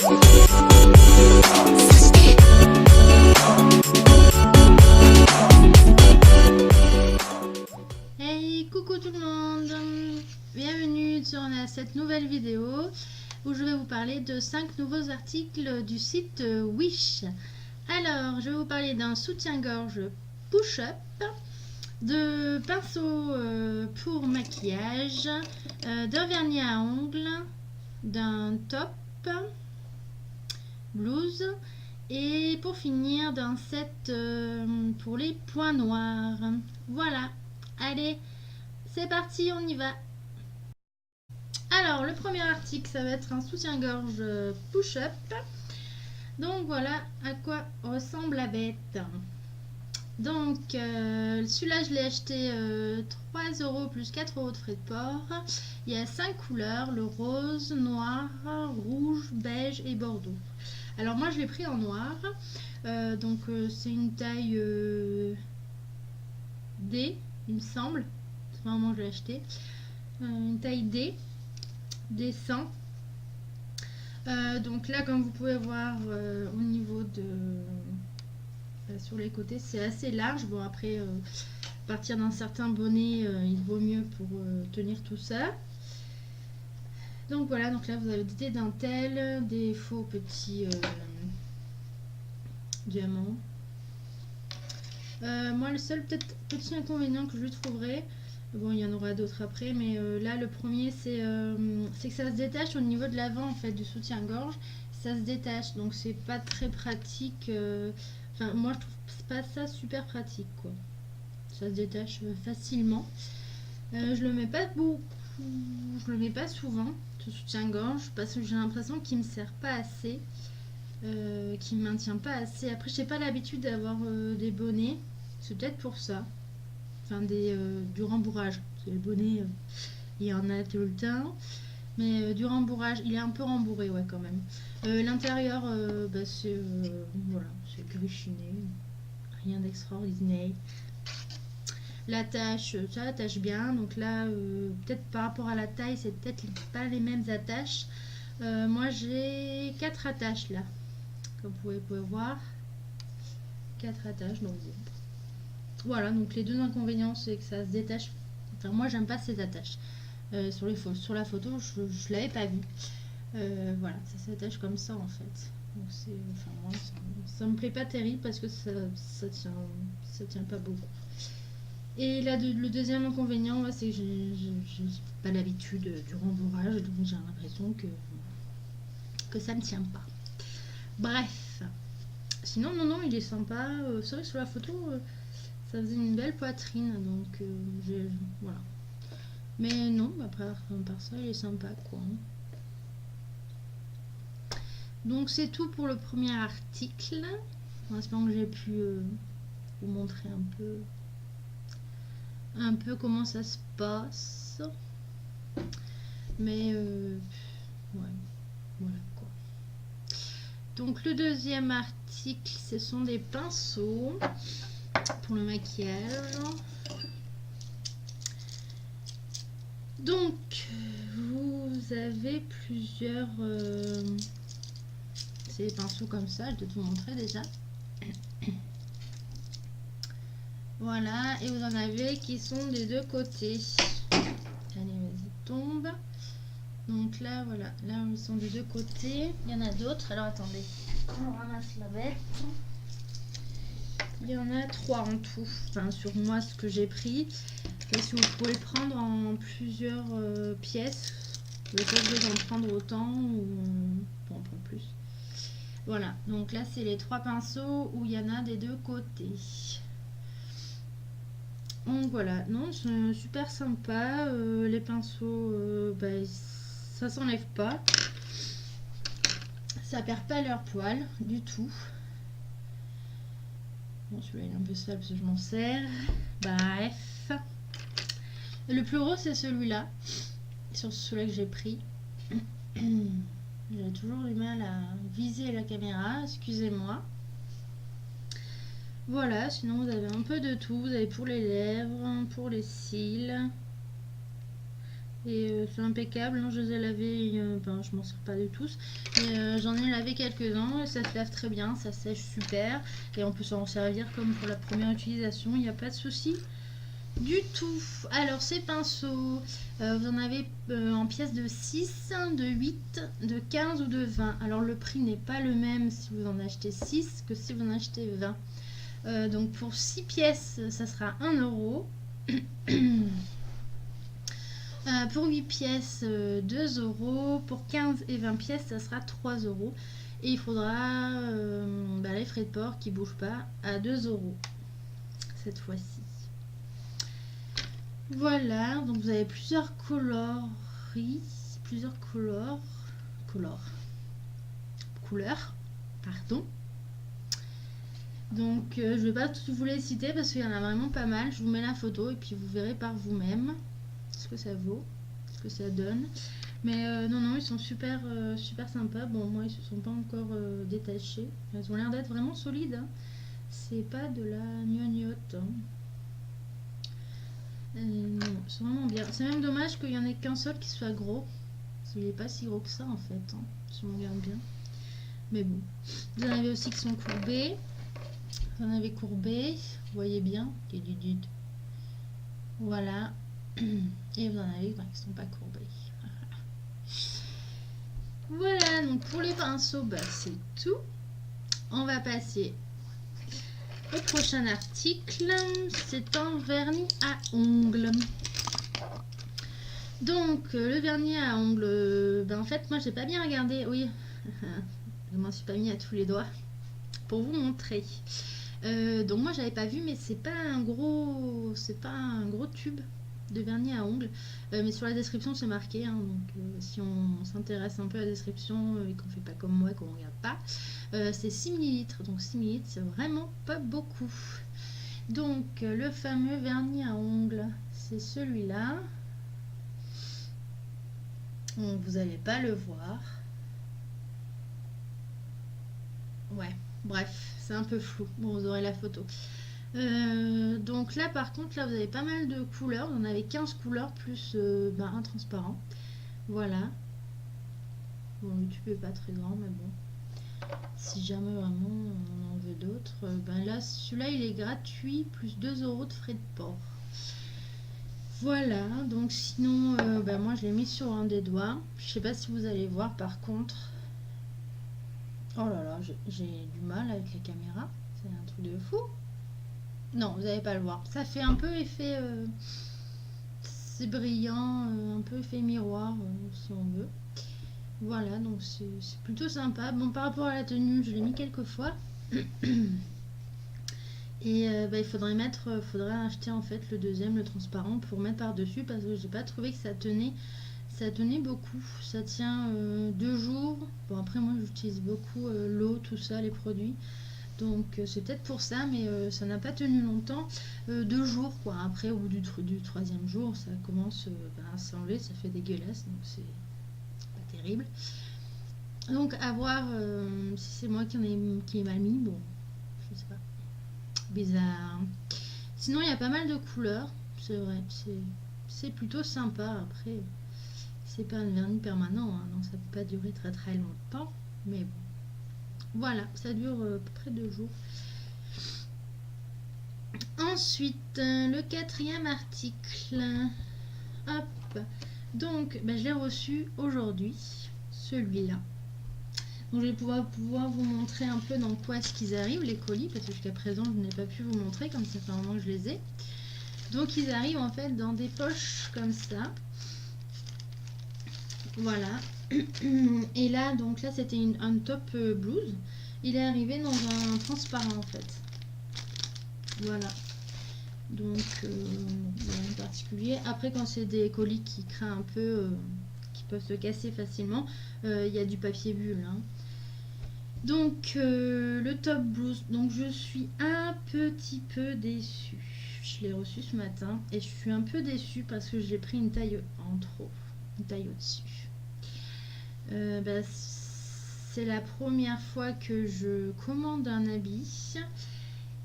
Hey, coucou tout le monde, bienvenue sur cette nouvelle vidéo où je vais vous parler de 5 nouveaux articles du site Wish. Alors, je vais vous parler d'un soutien-gorge push-up, de pinceaux pour maquillage, d'un vernis à ongles, d'un top, blouse et pour finir d'un set pour les points noirs. Voilà, allez, c'est parti, on y va. Alors, le premier article, ça va être un soutien-gorge push-up. Donc voilà à quoi ressemble la bête. Donc celui-là je l'ai acheté 3 € plus 4 € de frais de port. Il y a 5 couleurs, le rose, noir, rouge, beige et bordeaux. Alors moi je l'ai pris en noir, donc c'est une taille D il me semble, c'est vraiment je l'ai acheté, une taille D, D100. Donc là comme vous pouvez voir au niveau de sur les côtés c'est assez large. Bon après à partir d'un certain bonnet il vaut mieux pour tenir tout ça. Donc voilà, donc là vous avez des dentelles, des faux petits diamants. Moi le seul peut-être petit inconvénient que je trouverais, bon il y en aura d'autres après, mais là le premier c'est que ça se détache au niveau de l'avant en fait du soutien-gorge, ça se détache donc c'est pas très pratique. Enfin moi je trouve pas ça super pratique quoi, ça se détache facilement. Je le mets pas beaucoup, je le mets pas souvent ce soutien-gorge parce que j'ai l'impression qu'il me sert pas assez, qui me maintient pas assez. Après j'ai pas l'habitude d'avoir des bonnets, c'est peut-être pour ça, enfin du rembourrage, parce que les bonnets il y en a tout le temps, mais du rembourrage, il est un peu rembourré ouais quand même. L'intérieur bah, c'est voilà, c'est gris chiné, rien d'extraordinaire. L'attache, ça attache bien, donc là peut-être par rapport à la taille c'est peut-être pas les mêmes attaches. Moi j'ai 4 attaches là, comme vous pouvez voir, 4 attaches, donc bon. Voilà, donc les deux inconvénients c'est que ça se détache, enfin moi j'aime pas ces attaches. Sur la photo je l'avais pas vu, voilà, ça s'attache comme ça en fait, donc c'est, enfin moi ça me plaît pas terrible parce que ça tient pas beaucoup. Et là le deuxième inconvénient ouais, c'est que j'ai pas l'habitude du rembourrage, donc j'ai l'impression que ça ne tient pas. Bref, sinon non il est sympa, c'est vrai que sur la photo ça faisait une belle poitrine, donc voilà. Mais non, après par ça il est sympa quoi. Donc c'est tout pour le premier article. En espérant que j'ai pu vous montrer un peu comment ça se passe. Mais ouais, voilà quoi. Donc le deuxième article, ce sont des pinceaux pour le maquillage. Donc vous avez plusieurs c'est des pinceaux comme ça, je vais te montrer déjà. Voilà, et vous en avez qui sont des deux côtés. Allez, vas-y, tombe. Donc là, voilà, là ils sont des deux côtés. Il y en a d'autres, alors attendez, on ramasse la bête. Il y en a 3 en tout, enfin sur moi ce que j'ai pris. Et si vous pouvez prendre en plusieurs pièces, vous n'avez pas besoin d'en prendre autant ou pour en prendre plus. Voilà, donc là c'est les 3 pinceaux où il y en a des deux côtés. Donc voilà, non, c'est super sympa. Les pinceaux, bah, ça s'enlève pas. Ça perd pas leur poil du tout. Bon, celui-là il est un peu sale parce que je m'en sers. Bref. Le plus gros c'est celui-là. Sur celui-là que j'ai pris. J'ai toujours du mal à viser la caméra, excusez-moi. Voilà, sinon vous avez un peu de tout. Vous avez pour les lèvres, pour les cils, Et c'est impeccable, hein, je les ai lavés, ben, je m'en sers pas de tous, mais j'en ai lavé quelques-uns et ça se lave très bien, ça sèche super et on peut s'en servir comme pour la première utilisation, il n'y a pas de souci du tout. Alors ces pinceaux, vous en avez en pièces de 6, de 8, de 15 ou de 20. Alors le prix n'est pas le même si vous en achetez 6 que si vous en achetez 20. Donc pour 6 pièces, ça sera 1 euro. Pour 8 pièces, 2 euros. Pour 15 et 20 pièces, ça sera 3 euros. Et il faudra les frais de port qui ne bougent pas à 2 euros cette fois-ci. Voilà, donc vous avez plusieurs coloris, plusieurs couleurs, pardon. Donc je ne vais pas tous vous les citer parce qu'il y en a vraiment pas mal. Je vous mets la photo et puis vous verrez par vous-même ce que ça vaut, ce que ça donne. Mais non, ils sont super sympas. Bon, moi, ils se sont pas encore détachés. Ils ont l'air d'être vraiment solides. Hein. C'est pas de la gnognotte. Hein. Non, c'est vraiment bien. C'est même dommage qu'il y en ait qu'un seul qui soit gros. Il n'est pas si gros que ça en fait. Hein, si on regarde bien. Mais bon. Vous en avez aussi qui sont courbés. Vous en avez courbés. Vous voyez bien. Voilà. Et vous en avez qui ne sont pas courbés. Voilà, donc pour les pinceaux, c'est tout. On va passer au prochain article. C'est un vernis à ongles. Donc, le vernis à ongles, en fait, moi, j'ai pas bien regardé. Oui, je m'en suis pas mis à tous les doigts pour vous montrer. Donc, moi, j'avais pas vu, mais c'est pas un gros tube de vernis à ongles, mais sur la description c'est marqué, hein, donc si on s'intéresse un peu à la description et qu'on fait pas comme moi, qu'on regarde pas, c'est 6 ml, donc 6 ml c'est vraiment pas beaucoup. Donc le fameux vernis à ongles, c'est celui-là. Vous n'allez pas le voir. Ouais, bref, c'est un peu flou. Bon, vous aurez la photo. Donc là par contre, là vous avez pas mal de couleurs, vous en avez 15 couleurs plus un transparent. Voilà. Bon, le tube est pas très grand, mais bon. Si jamais vraiment on en veut d'autres, là celui-là il est gratuit, plus 2 euros de frais de port. Voilà, donc sinon moi je l'ai mis sur un des doigts. Je sais pas si vous allez voir par contre. Oh là là, j'ai du mal avec la caméra, c'est un truc de fou. Non, vous n'allez pas le voir. Ça fait un peu effet... c'est brillant, un peu effet miroir, si on veut. Voilà, donc c'est plutôt sympa. Bon, par rapport à la tenue, je l'ai mis quelques fois. Et il faudrait acheter en fait le deuxième, le transparent, pour mettre par-dessus, parce que j'ai pas trouvé que ça tenait beaucoup. Ça tient 2 jours. Bon, après, moi, j'utilise beaucoup l'eau, tout ça, les produits. Donc c'est peut-être pour ça, mais ça n'a pas tenu longtemps. 2 jours quoi. Après au bout du 3e jour, ça commence à s'enlever, ça fait dégueulasse, donc c'est pas terrible. Donc à voir si c'est moi qui ai mal mis. Bon, je sais pas. Bizarre. Sinon il y a pas mal de couleurs, c'est vrai. C'est plutôt sympa. Après c'est pas un vernis permanent, hein, donc ça peut pas durer très très longtemps, mais bon. Voilà, ça dure à peu près 2 jours. Ensuite, le 4e article. Hop. Donc, je l'ai reçu aujourd'hui, celui-là. Donc, je vais pouvoir vous montrer un peu dans quoi est-ce qu'ils arrivent, les colis, parce que jusqu'à présent, je n'ai pas pu vous montrer, comme ça fait un moment que je les ai. Donc, ils arrivent en fait dans des poches comme ça. Voilà. Et là, donc là, c'était un top blouse. Il est arrivé dans un transparent en fait. Voilà. Donc, rien de particulier. Après, quand c'est des colis qui craignent un peu, qui peuvent se casser facilement, il y a du papier bulle. Hein. Donc, le top blouse. Donc, je suis un petit peu déçue. Je l'ai reçu ce matin et je suis un peu déçue parce que j'ai pris une taille en trop, une taille au-dessus. C'est la première fois que je commande un habit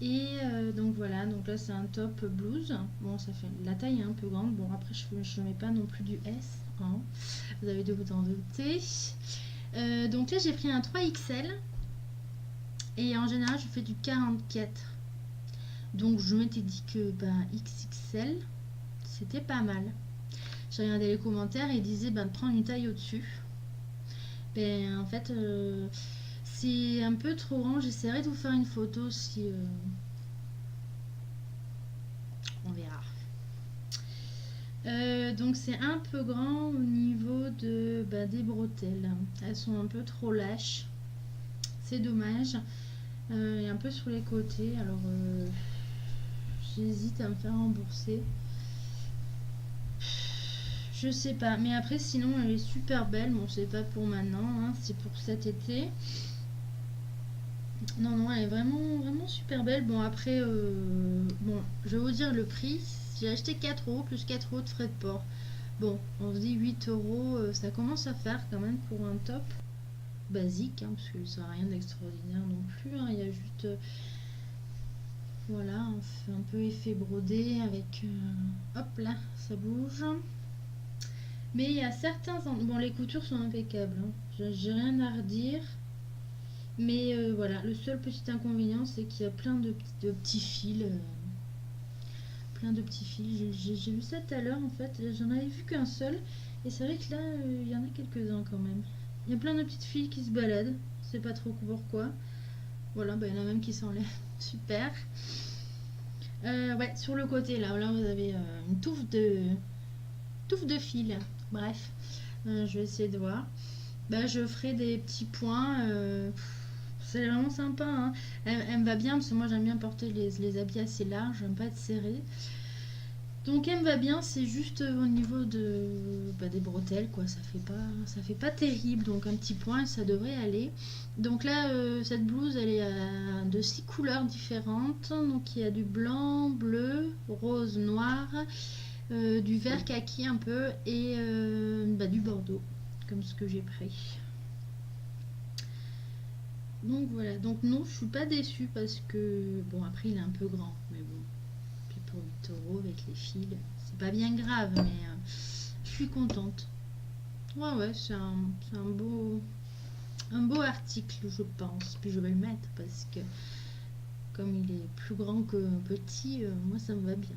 Et donc voilà, donc là c'est un top blouse. Bon, ça fait la taille est un peu grande. Bon, après je ne mets pas non plus du S, hein. Vous avez de vous en douter. Donc là j'ai pris un 3XL et en général je fais du 44. Donc je m'étais dit que ben, XXL c'était pas mal. J'ai regardé les commentaires et ils disaient ben, de prendre une taille au-dessus. Ben en fait c'est un peu trop grand. J'essaierai de vous faire une photo si on verra. Donc c'est un peu grand au niveau des bretelles. Elles sont un peu trop lâches. C'est dommage. Et un peu sur les côtés. Alors j'hésite à me faire rembourser. Je sais pas. Mais après sinon elle est super belle. Bon c'est pas pour maintenant. Hein, c'est pour cet été. Non, non, elle est vraiment, vraiment super belle. Bon, après, bon, je vais vous dire le prix. J'ai acheté 4 euros plus 4 euros de frais de port. Bon, on se dit 8 euros, ça commence à faire quand même pour un top basique, hein, parce que ça n'a rien d'extraordinaire non plus. Hein, il y a juste, voilà, un peu effet brodé avec, hop là, ça bouge. Mais il y a certains, bon, les coutures sont impeccables. Hein, j'ai rien à redire. Mais voilà, le seul petit inconvénient, c'est qu'il y a plein de petits fils. Plein de petits fils. J'ai vu ça tout à l'heure, en fait. J'en avais vu qu'un seul. Et c'est vrai que là, il y en a quelques-uns quand même. Il y a plein de petites fils qui se baladent. Je sais pas trop pourquoi. Voilà, bah, il y en a même qui s'enlèvent. Super. Ouais, sur le côté, là vous avez une touffe de fil. Bref, je vais essayer de voir. Bah, je ferai des petits points. C'est vraiment sympa. Hein. Elle me va bien parce que moi j'aime bien porter les habits assez larges. J'aime pas être serrée. Donc elle me va bien. C'est juste au niveau des bretelles quoi. Ça fait pas terrible. Donc un petit point ça devrait aller. Donc là cette blouse elle est de 6 couleurs différentes. Donc il y a du blanc, bleu, rose, noir, du vert kaki un peu et du bordeaux comme ce que j'ai pris. Donc voilà, donc non, je suis pas déçue parce que, bon, après il est un peu grand, mais bon, puis pour 8 euros avec les fils, c'est pas bien grave, mais je suis contente. Ouais, ouais, c'est un beau article, je pense. Puis je vais le mettre parce que, comme il est plus grand que petit, moi ça me va bien.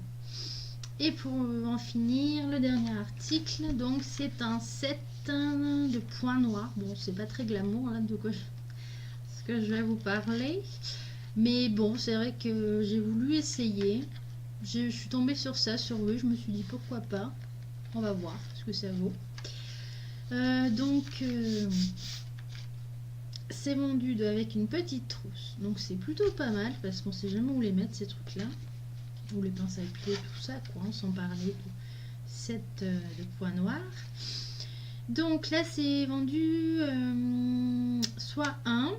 Et pour en finir, le dernier article, donc c'est un set de points noirs. Bon, c'est pas très glamour, là, de quoi que je vais vous parler. Mais bon, c'est vrai que j'ai voulu essayer. Je suis tombée sur ça, sur eux. Je me suis dit pourquoi pas. On va voir ce que ça vaut. C'est vendu avec une petite trousse. Donc c'est plutôt pas mal parce qu'on sait jamais où les mettre ces trucs-là. Ou les pinces à épiler, tout ça, quoi. Sans parler de set de points noirs. Donc là c'est vendu soit un.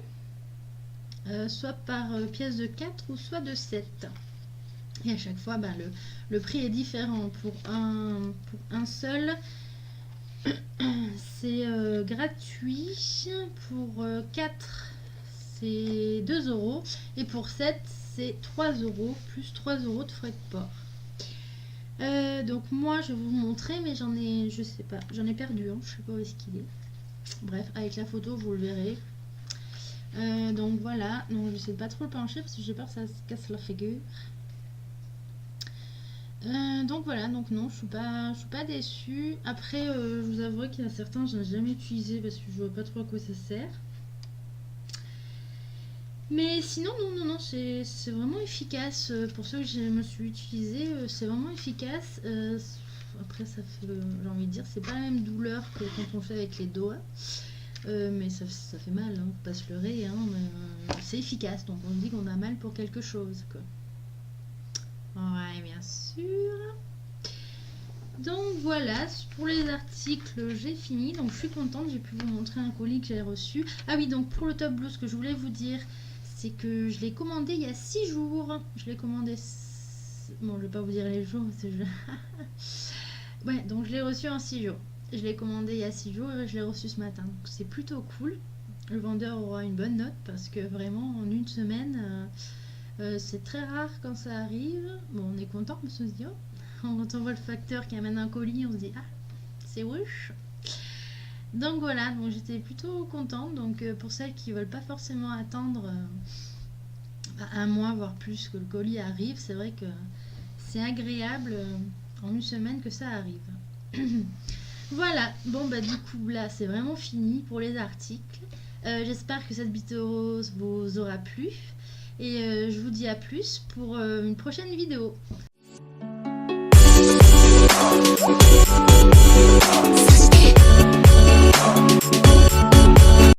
Soit par pièce de 4 ou soit de 7. Et à chaque fois, le prix est différent. Pour un seul, c'est gratuit. Pour 4, c'est 2 euros. Et pour 7, c'est 3 euros, plus 3 euros de frais de port. Donc moi, je vais vous montrer, mais je sais pas, j'en ai perdu. Hein, je sais pas où est-ce qu'il est. Bref, avec la photo, vous le verrez. Donc voilà, donc j'essaie de pas trop le pencher parce que j'ai peur que ça se casse la figure. Donc voilà, donc non, je suis pas déçue. Après, je vous avouerai qu'il y en a certains je n'ai jamais utilisé parce que je vois pas trop à quoi ça sert. Mais sinon, non, c'est vraiment efficace. Pour ceux que je me suis utilisé, c'est vraiment efficace. Après, ça fait, j'ai envie de dire, c'est pas la même douleur que quand on fait avec les doigts. Mais ça fait mal, hein, faut pas se leurrer, hein, mais c'est efficace, donc on dit qu'on a mal pour quelque chose, quoi. Ouais, bien sûr. Donc voilà, pour les articles, j'ai fini, donc je suis contente, j'ai pu vous montrer un colis que j'ai reçu. Ah oui, donc pour le top blouse, ce que je voulais vous dire, c'est que je l'ai commandé il y a 6 jours. Je l'ai commandé... Bon, je vais pas vous dire les jours, c'est... Ouais, donc je l'ai reçu en 6 jours. Je l'ai commandé il y a 6 jours et je l'ai reçu ce matin. Donc c'est plutôt cool. Le vendeur aura une bonne note parce que vraiment en une semaine, C'est très rare quand ça arrive. Bon, on est content parce qu'on se dit, oh, quand on voit le facteur qui amène un colis, on se dit, ah, c'est ruche. Donc voilà, donc j'étais plutôt contente. Donc pour celles qui veulent pas forcément attendre un mois, voire plus, que le colis arrive, c'est vrai que c'est agréable en une semaine que ça arrive. Voilà, bon bah du coup là c'est vraiment fini pour les articles. J'espère que cette vidéo vous aura plu. Et je vous dis à plus pour une prochaine vidéo.